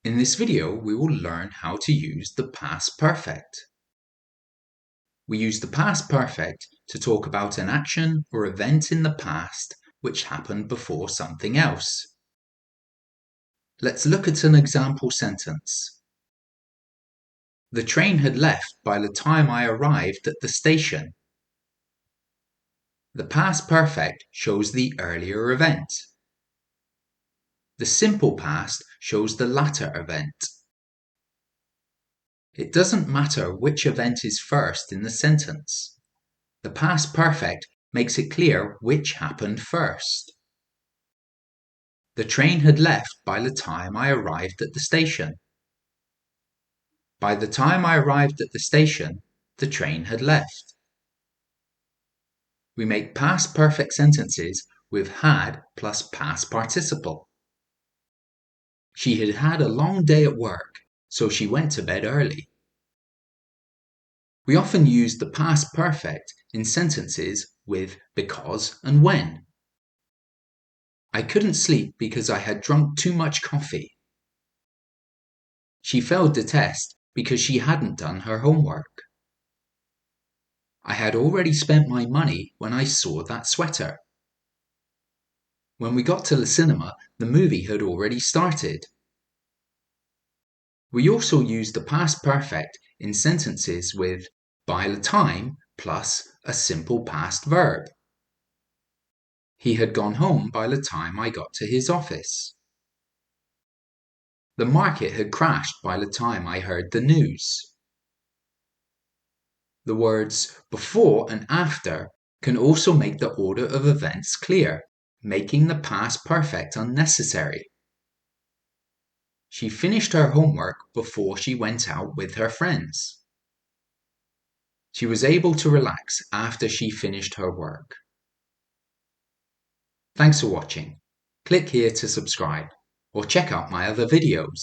In this video, we will learn how to use the past perfect. We use the past perfect to talk about an action or event in the past which happened before something else. Let's look at an example sentence. The train had left by the time I arrived at the station. The past perfect shows the earlier event. The simple past shows the latter event. It doesn't matter which event is first in the sentence. The past perfect makes it clear which happened first. The train had left by the time I arrived at the station. By the time I arrived at the station, the train had left. We make past perfect sentences with had plus past participle. She had had a long day at work, so she went to bed early. We often use the past perfect in sentences with because and when. I couldn't sleep because I had drunk too much coffee. She failed the test because she hadn't done her homework. I had already spent my money when I saw that sweater. When we got to the cinema, the movie had already started. We also use the past perfect in sentences with by the time plus a simple past verb. He had gone home by the time I got to his office. The market had crashed by the time I heard the news. The words before and after can also make the order of events clear, making the past perfect unnecessary. She finished her homework before she went out with her friends. She was able to relax after she finished her work. Thanks for watching. Click here to subscribe or check out my other videos.